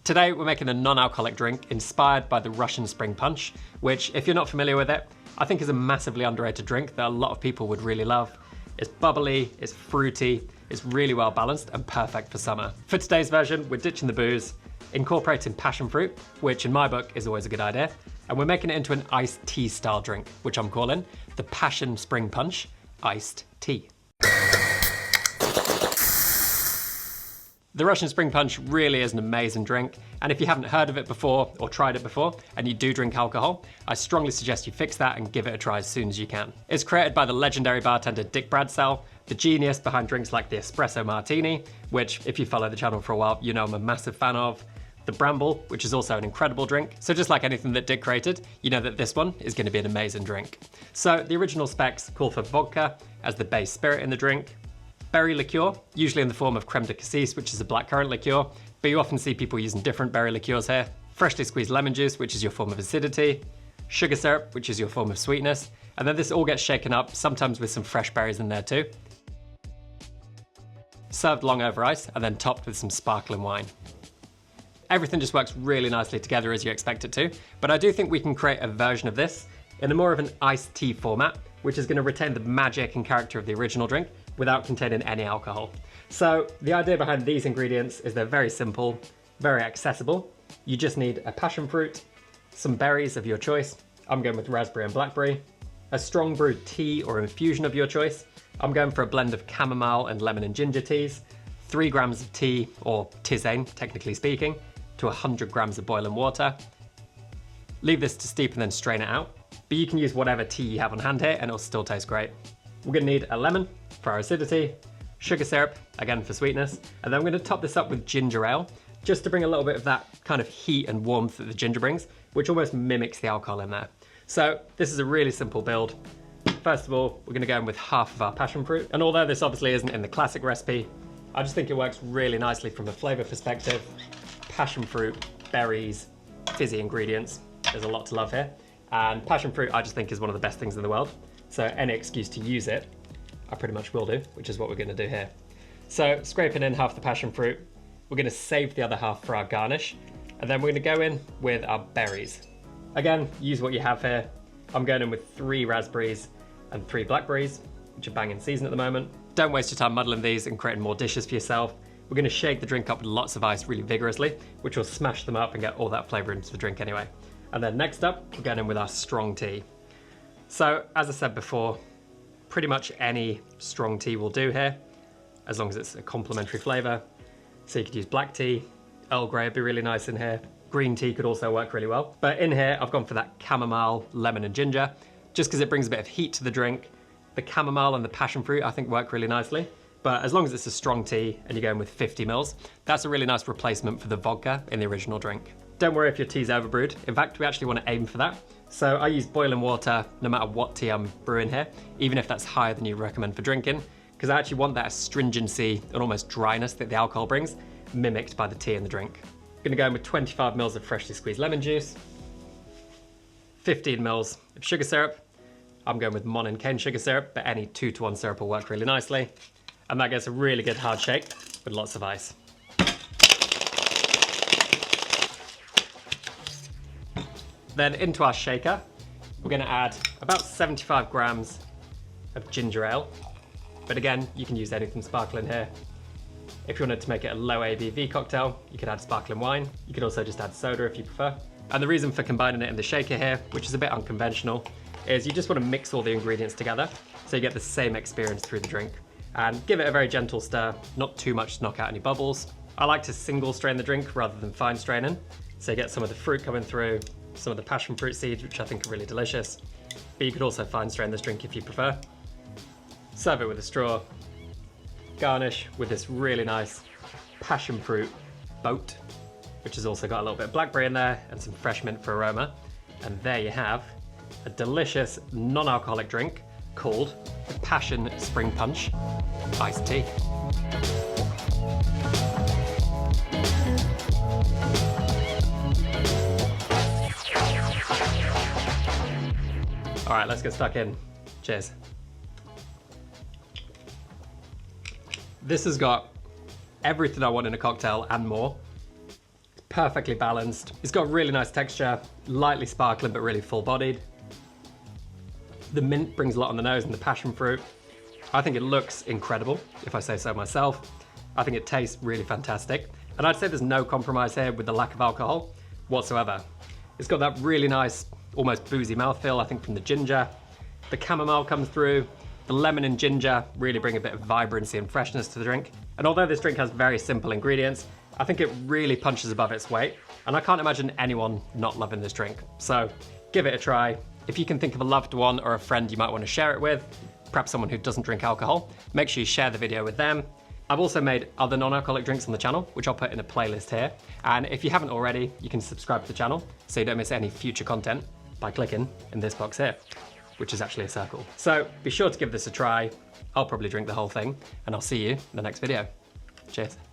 Today we're making a non-alcoholic drink inspired by the Russian Spring Punch, which, if you're not familiar with it, I think is a massively underrated drink that a lot of people would really love. It's bubbly, it's fruity, it's really well balanced and perfect for summer. For today's version, we're ditching the booze, incorporating passion fruit, which in my book is always a good idea, and we're making it into an iced tea style drink, which I'm calling the Passion Spring Punch Iced Tea. The Russian Spring Punch really is an amazing drink, and if you haven't heard of it before or tried it before, and you do drink alcohol, I strongly suggest you fix that and give it a try as soon as you can. It's created by the legendary bartender Dick Bradsell, the genius behind drinks like the Espresso Martini, which, if you follow the channel for a while, you know I'm a massive fan of, the Bramble, which is also an incredible drink. So just like anything that Dick created, you know that this one is going to be an amazing drink. So the original specs call for vodka as the base spirit in the drink, berry liqueur, usually in the form of creme de cassis, which is a blackcurrant liqueur, but you often see people using different berry liqueurs here. Freshly squeezed lemon juice, which is your form of acidity, sugar syrup, which is your form of sweetness, and then this all gets shaken up, sometimes with some fresh berries in there too. Served long over ice, and then topped with some sparkling wine. Everything just works really nicely together as you expect it to, but I do think we can create a version of this in a more of an iced tea format, which is going to retain the magic and character of the original drink, without containing any alcohol. So the idea behind these ingredients is they're very simple, very accessible. You just need a passion fruit, some berries of your choice. I'm going with raspberry and blackberry, a strong brewed tea or infusion of your choice. I'm going for a blend of chamomile and lemon and ginger teas, 3 grams of tea, or tisane, technically speaking, to 100 grams of boiling water. Leave this to steep and then strain it out. But you can use whatever tea you have on hand here and it'll still taste great. We're gonna need a lemon for our acidity, sugar syrup, again for sweetness, and then I'm gonna top this up with ginger ale, just to bring a little bit of that kind of heat and warmth that the ginger brings, which almost mimics the alcohol in there. So this is a really simple build. First of all, we're gonna go in with half of our passion fruit, and although this obviously isn't in the classic recipe, I just think it works really nicely from a flavor perspective. Passion fruit, berries, fizzy ingredients, there's a lot to love here. And passion fruit I just think is one of the best things in the world. So any excuse to use it, I pretty much will do, which is what we're gonna do here. So scraping in half the passion fruit, we're gonna save the other half for our garnish, and then we're gonna go in with our berries. Again, use what you have here. I'm going in with 3 raspberries and 3 blackberries, which are bang in season at the moment. Don't waste your time muddling these and creating more dishes for yourself. We're gonna shake the drink up with lots of ice really vigorously, which will smash them up and get all that flavor into the drink anyway. And then next up, we're going in with our strong tea. So, as I said before, pretty much any strong tea will do here, as long as it's a complementary flavor. So you could use black tea, Earl Grey would be really nice in here. Green tea could also work really well. But in here, I've gone for that chamomile, lemon and ginger, just because it brings a bit of heat to the drink. The chamomile and the passion fruit, I think, work really nicely. But as long as it's a strong tea and you're going with 50 mils, that's a really nice replacement for the vodka in the original drink. Don't worry if your tea's overbrewed. In fact, we actually want to aim for that. So I use boiling water no matter what tea I'm brewing here, even if that's higher than you recommend for drinking, because I actually want that astringency and almost dryness that the alcohol brings, mimicked by the tea in the drink. I'm gonna go in with 25 mils of freshly squeezed lemon juice, 15 mils of sugar syrup. I'm going with Mon and cane sugar syrup, but any 2-to-1 syrup will work really nicely. And that gets a really good hard shake with lots of ice. Then into our shaker, we're gonna add about 75 grams of ginger ale. But again, you can use anything sparkling here. If you wanted to make it a low ABV cocktail, you could add sparkling wine. You could also just add soda if you prefer. And the reason for combining it in the shaker here, which is a bit unconventional, is you just wanna mix all the ingredients together so you get the same experience through the drink. And give it a very gentle stir, not too much to knock out any bubbles. I like to single strain the drink rather than fine straining, so you get some of the fruit coming through, some of the passion fruit seeds, which I think are really delicious. But you could also fine strain this drink if you prefer. Serve it with a straw. Garnish with this really nice passion fruit boat, which has also got a little bit of blackberry in there and some fresh mint for aroma. And there you have a delicious non-alcoholic drink called the Passion Spring Punch Iced Tea. All right, let's get stuck in. Cheers. This has got everything I want in a cocktail and more. It's perfectly balanced. It's got really nice texture, lightly sparkling, but really full-bodied. The mint brings a lot on the nose and the passion fruit. I think it looks incredible, if I say so myself. I think it tastes really fantastic. And I'd say there's no compromise here with the lack of alcohol whatsoever. It's got that really nice, almost boozy mouthfeel, I think, from the ginger. The chamomile comes through. The lemon and ginger really bring a bit of vibrancy and freshness to the drink. And although this drink has very simple ingredients, I think it really punches above its weight. And I can't imagine anyone not loving this drink. So give it a try. If you can think of a loved one or a friend you might want to share it with, perhaps someone who doesn't drink alcohol, make sure you share the video with them. I've also made other non-alcoholic drinks on the channel, which I'll put in a playlist here. And if you haven't already, you can subscribe to the channel so you don't miss any future content by clicking in this box here, which is actually a circle. So be sure to give this a try. I'll probably drink the whole thing, and I'll see you in the next video. Cheers.